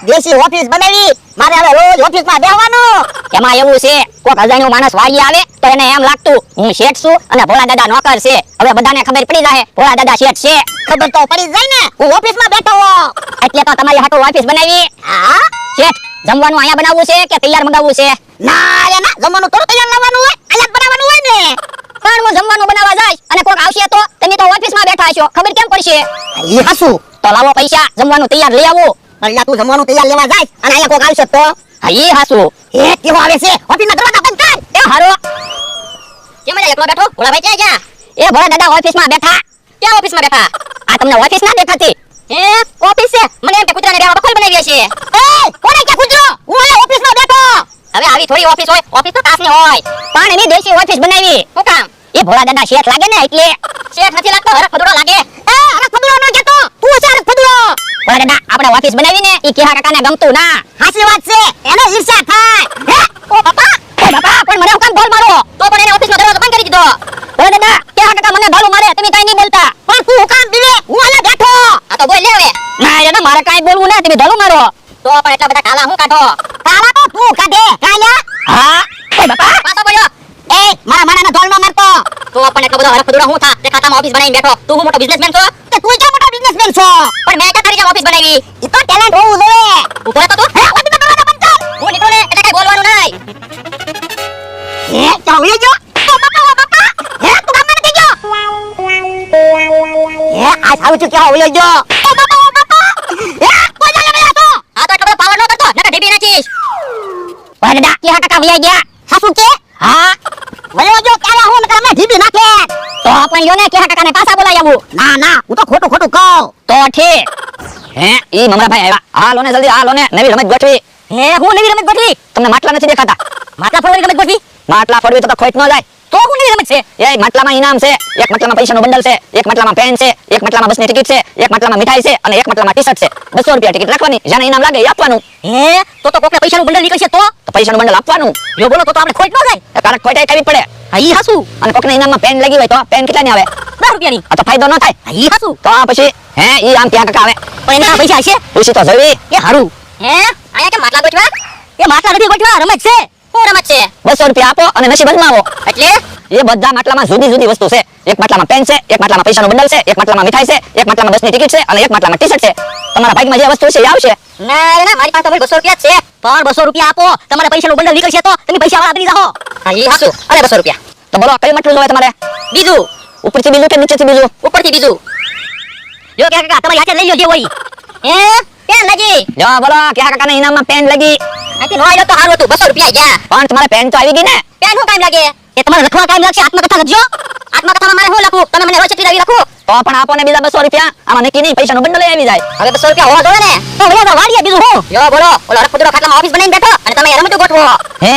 દેશી ઓફિસ બનાવી, મારે હવે રોજ ઓફિસમાં બેહવાનું. એમાં એવું છે, કોક અજાણ્યો માણસ વાગી આવે તો એને એમ લાગતું હું શેઠ છું અને ભોળા દાદા નોકર છે. હવે બધાને ખબર પડી જાય ભોળા દાદા શેઠ છે. ખબર તો પડી જાય ને, હું ઓફિસમાં બેઠો હોઉં. એટલે તો તમારી હાટુ ઓફિસ બનાવી. હા શેઠ, જમવાનું અહીંયા બનાવવું છે કે તૈયાર મંગાવવું છે? ના રે ના, જમવાનું તો તૈયાર લાવવાનું હોય, અહીંયા જ બનાવવાનું હોય ને. પણ હું જમવાનું બનાવવા જઈશ અને કોક આવશે તો તમે તો ઓફિસમાં બેઠા છો, ખબર કેમ પડશે? ઈ હાસુ. તો લાવો પૈસા, જમવાનું તૈયાર લઈ આવો. અહીંયા તું જમવાનું તૈયાર લેવા જાય અને અહીંયા કોક આવશે તો? હા ઈ હાસુ. એ કેવો આવે છે, ઓફિસના દરવાજા બંધ કર. એ હારો. કેમ અહીંયા એકલો બેઠો? ભોળાભાઈ ક્યાં ગયા? એ ભોળા દાદા ઓફિસમાં બેઠા. ક્યાં ઓફિસમાં બેઠા? આ તમને ઓફિસ ના દેખાતી? એ ઓફિસ છે, મને એમ કે કૂતરાને બેહવા બખોલ બનાવી છે. એ કોને કે કૂતરો? હું અહીંયા ઓફિસમાં બેઠો. હવે આવી થોડી ઓફિસ હોય, ઓફિસ તો તાસની હોય. પણ એની દેશી ઓફિસ બનાવી. શું કામ? એ ભોળા દાદા શેઠ લાગે ને એટલે. શેઠ નથી લાગતો, હરખ ફદુડો લાગે. એ હરખ ફદુડો ન કહેતો, તું છે હરખ ફદુડો. ભોળા દાદા આપણે ઓફિસ બનાવી ને ઈ કેહા કાકાને ગમતું ના. હાચી વાત છે, એને ઈર્ષ્યા થાય. હે ઓ બાપા, એ બાપા, પણ મને હું કામ બોલ મારો? તો પણ એને ઓફિસનો દરવાજો બંધ કરી દીધો. ભોળા દાદા કેહા કાકા મને ઢાલું મારે, તમે કાઈ નહીં બોલતા. પણ તું હું કામ દીવે? હું અહીંયા બેઠો. આ તો બોલ લે હવે. ના રે ના, મારે કાઈ બોલવું ના, તમે ઢાલું મારો. તો પણ એટલા બધા કાલા હું કાઢો? કાલા તો તું કાઢે. કાલા? હા. એ બાપા, પાછો બોલ્યો. એ મારા માણાના ઢોલ ન મારતો. તો પણ એટલો બધો હરખ ફદુડો હું થા? તે ખાતામાં ઓફિસ બનાવીને બેઠો. તું હું મોટો બિઝનેસમેન છો? કે તું ક્યાં મોટો બિઝનેસમેન છો? પણ મેં ક્યાં તારી જેમ ઓફિસ બનાવી? ઈ તો ટેલેન્ટ હોવું જોઈએ. ઊભો રહેતો તું? હે ઓફિસનો દરવાજો બંધ કર. હું નીકળું ને એટલે કઈ બોલવાનું નહીં. હે ક્યાં ઉઈ ગયો? ઓ બાપા. હે તું ગામમાં નથી ગયો? હે આ સારું છું ક્યાં ઉઈ ગયો? ઓ બાપા. હે કોઈ જાણે નહીં આતો. આ તો એટલો બધો પાવર ન કરતો, નકર ઢીબી નાખીશ. ભોળા દાદા કેહા કાકા વયા ગયા. સાસુ કે? હા. વયો જો ક્યારે હું નકર મેં ઢીબી નાખે. તો પણ લ્યો ને કેહા કાકાને પાછા બોલાવી આવું. ના હું તો ખોટું કહું. તો ઠીક. હે ઈ મમરાભાઈ આવ્યા. હાલો ને જલ્દી, હાલો ને, નવી રમત ગોઠવી. હે હું નવી રમત ગોઠવી? તમને માટલા નથી દેખાતા? માટલા ફોડવાની રમત ગોઠવી? માટલા ફોડવી તો ખોટ ન જાય. તો હું નવી રમત છે? એ માટલામાં ઇનામ છે, એક માટલામાં પૈસાનું બંડલ છે, એક માટલામાં પેન છે, એક માટલામાં બસની ટિકિટ છે, એક માટલામાં મીઠાઈ છે અને એક માટલામાં ટી-શર્ટ છે. 200 રૂપિયા ટિકિટ રાખવાની, જેને ઇનામ લાગે એ આપવાનું. હે તો કોકને પૈસાનું બંડલ નીકળશે તો? તો પૈસાનું બંડલ આપવાનું. જો બોલો તો આપણે ખોટ ન જાય. એ કારક ખોટ આવી પડે. હા ઈ હાસુ. અને કોકને ઇનામમાં પેન લાગી હોય તો પેન કેટલાની આવે? 10 રૂપિયાની. આ તો ફાયદો ન થાય. હા ઈ હાસુ. તો આ પછી હે ઈ આમ ત્યાં કાકા આવે. પણ એના પૈસા હશે? પૂછી તો જોવી. એ હારું. હે આયા કે માટલા ગોઠવા? એ માટલા નથી ગોઠવા, રમત છે. શું રમત છે? 200 રૂપિયા આપો અને નસીબ અજમાવો. એટલે એ બધા માટલામાં જુદી જુદી વસ્તુ છે. એક માટલામાં પેન છે, એક માટલામાં પૈસાનું બંડલ છે, એક માટલામાં મીઠાઈ છે, એક માટલામાં બસની ટિકિટ છે અને એક માટલામાં ટી-શર્ટ છે. તમારા ભાગમાં જે વસ્તુ છે એ આવશે. ના મારી પાસે તો 200 રૂપિયા જ છે. પણ 200 રૂપિયા આપો, તમારે પૈસાનું બંડલ નીકળશે તો તમે પૈસાવાળા બની જાઓ. હા ઈ હાસુ. અરે 200 રૂપિયા. તો બોલો કયું માટલું જોઈએ તમારે? બીજું. ઉપરથી બીજું કે નીચેથી બીજું? ઉપરથી બીજું. જો કે કાકા તમારી હાથે લઈ લો જે હોય. પેન લાગી. જો બોલો ક્યાં કાકાને ઇનામમાં પેન લાગી. આથી નો આવ્યો તો સારું હતું, 200 રૂપિયા ગયા. પણ તમારે પેન તો આવી ગઈ ને? પેન શું કામ લાગે? એ તમારે લખવા કામ લાગશે. આત્મકથા લખજો. આત્મકથામાં મારે શું લખવું? તમે મને રોજ ચટણી લખો. તો પણ આપો ને બીજા 200 રૂપિયા. આમાં નક્કી નહીં, પૈસાનું બંડલ આવી જાય. હવે 200 રૂપિયા હોવા જોઈએ ને. તો વયા વાડીએ બીજું હું? જો બોલો ઓલો રખપુદરો ખાટલામાં ઓફિસ બનાવીને બેઠો અને તમે રમત ગોઠવો. હે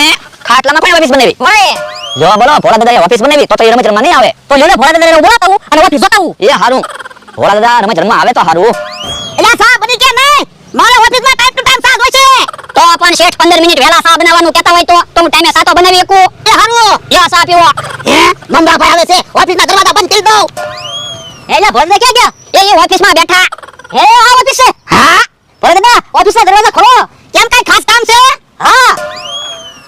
ખાટલામાં પણ ઓફિસ બનાવી? મળે. જો બોલો ભોળા દાદાએ ઓફિસ બનાવી તો એ રમત રમવા નહીં આવે. તો લ્યો ને ભોળા દાદાને હું બોલાવું અને ઓફિસ જોતાવું. એ હારું. ભોળા દાદા રમત રમવા આવે તો હારું. એલા સા બની કે નહીં? મારે ઓફિસમાં ટાઈમ ટુ ટાઈમ સા હોય છે. તો પણ શેઠ 15 મિનિટ વહેલા સા બનાવવાનું કહેતા હોય તો હું ટાઈમે સા તો બનાવી શકું. એ હારું. યા સા પીવો. હે મમરાભાઈ આવે છે, ઓફિસના દરવાજા બંધ કરી દઉં. એલા ભોળા ક્યાં ગયા? એ ઓફિસમાં બેઠા. હે આ ઓફિસ છે? હા ભોળા દાદા ઓફિસના દરવાજા ખોલો. કેમ કઈ ખાસ કામ છે? હા.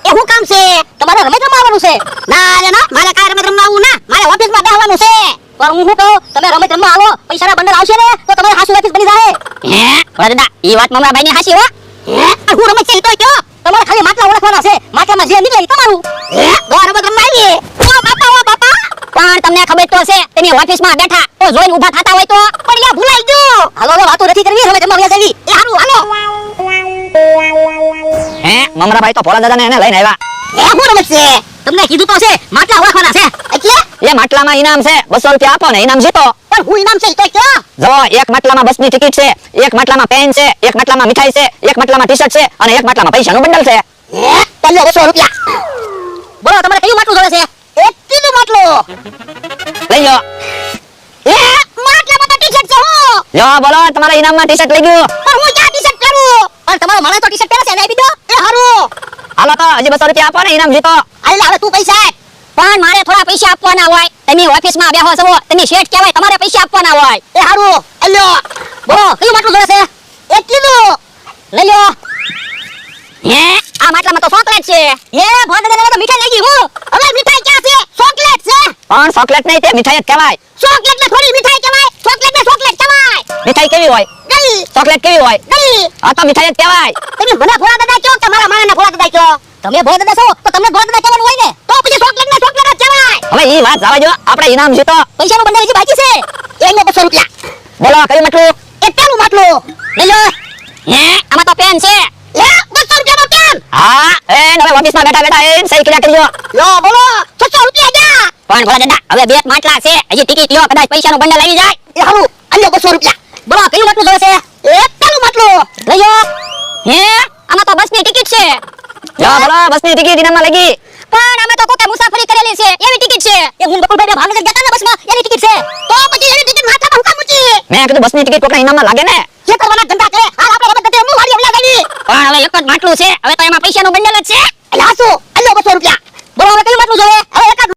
એ શું કામ છે? તમારે રમત રમવાનું છે? ના મારે કાઈ રમત રમવાનું ના, મારે ઓફિસમાં બેહવાનું છે. પણ હું શું કહું, તમે રમત રમવા આવો, પૈસાના બંડલ આવશે ને તો તમારે હાસુ ઓફિસ બની જાય. હે ભોળા દાદા ઈ વાત મમરાભાઈ ની હાચી હો. હે હું રમત છે ઈ તો કયો. તમારે ખાલી માટલા ઓળખવાના છે, માટલામાં જે નીકળે ઈ તમારું. હે દો રમત રમવા આવીએ. ઓ બાપા. પણ તમને ખબર તો છે તમે ઓફિસમાં બેઠા તો જોઈને ઊભા થતા હોય તો? પણ યા ભૂલાઈ ગયો. હાલો વાતો નથી કરવી, રમત રમવા વ્યા જવી. એ હારું હાલો. હે મમરાભાઈ તો ભોળા દાદાને એને લઈને આવ્યા. એ હું રમત છે? તમને કીધું તો છે માટલા ઓળખવાના છે. એટલે એ માટલામાં ઇનામ છે, 200 રૂપિયા આપો ને ઇનામ જીતો. પણ હું ઇનામ છે ઈ તો કયો. જો એક માટલામાં બસની ટિકિટ છે, એક માટલામાં પેન છે, એક માટલામાં મીઠાઈ છે, એક માટલામાં ટી-શર્ટ છે અને એક માટલામાં પૈસાનું બંડલ છે. હે પેલો 200 રૂપિયા. બોલો તમારે કયું માટલું જોવે છે? એક કિલો માટલો. લઈ લો. એ માટલામાં તો ટી-શર્ટ છે હું. લો બોલો તમારા ઇનામમાં ટી-શર્ટ લઈ ગયું. પણ હું ક્યાં ટી-શર્ટ પહેરું? પણ તમારો મને તો ટી-શર્ટ પહેરે છે ને આપી દો. એ હારું. હાલો તો હજી 200 રૂપિયા આપો ને ઇનામ જીતો. આલે હવે તું પૈસા આપ. પણ મારે થોડા પૈસા આપવાના હોય. તમે ઓફિસમાં બેહો છો, તમે શેઠ કહેવાય, તમારે પૈસા આપવાના હોય. એ હારું. અલ્યો બોલો કયું માટલું જોવે છે? 1 કિલો. લઈ લો. હે આ માટલામાં તો ચોકલેટ છે. એ ભોંડને તો મીઠાઈ લઈ ગઈ હું. હવે મીઠાઈ ક્યાં છે? ચોકલેટ છે. પણ ચોકલેટ નહીં તે મીઠાઈ જ કહેવાય. ચોકલેટ ને થોડી મીઠાઈ કહેવાય. ચોકલેટ ને ચોકલેટ કહેવાય. મીઠાઈ કેવી હોય? ગળી ચોકલેટ કેવી હોય? ગળી. આ તો મીઠાઈ જ કહેવાય. તમે મને ભોળા દાદા કહો કે મારા માણાને ભોળા દાદા કહો? તમે ભોળા દાદા છો તો તમને ભોળા દાદા કહેવાનું હોય ને. તો પછી ચોકલેટ ને ચોકલેટ જ કહેવાય. હવે ઈ વાત જવા દો, આપણે ઇનામ જીતો. પૈસાનું બંડલ હજી બાકી છે. એનો 200 રૂપિયા. બોલો કયું માટલું? એ પેલું માટલું. લઈ લો. હે આમાં તો પેન છે. લે 200 રૂપિયાનો પેન. હા એ હવે ઓફિસમાં બેઠા બેઠા એ સહી કર્યા કરજો. લો બોલો 600 રૂપિયા જા. પણ ભોળા દાદા હવે બે જ માટલા છે, હજી ટિકિટ લ્યો, કદાચ પૈસાનું બંડલ આવી જાય. એ હારું આલ્યો 200 રૂપિયા. બોલો કયું માટલું જોવે છે? એ પેલું માટલું. લઈ લો. હે આમાં તો બસની ટિકિટ છે. લ્યો બોલો બસની ટિકિટ ઇનામમાં લાગી. પણ અમે તો કોકે મુસાફરી કરેલી છે એવી ટિકિટ છે. એ હું બકુલભાઈ ભાવનગર ગયા હતા ને બસમાં એની ટિકિટ છે. તો પછી એની ટિકિટ માથામાં હુકા મૂકી. મેં કીધું બસની ટિકિટ કોકના ઇનામમાં લાગે ને. જે કરવાના ધંધા કરે હાલ આપણે રમત નથી રમવું હાલી હમણાં ગાડી. પણ હવે એક જ માટલું છે, હવે તો એમાં પૈસાનું બંડલ જ છે. એટલે હાસુ આલ્યો 200 રૂપિયા.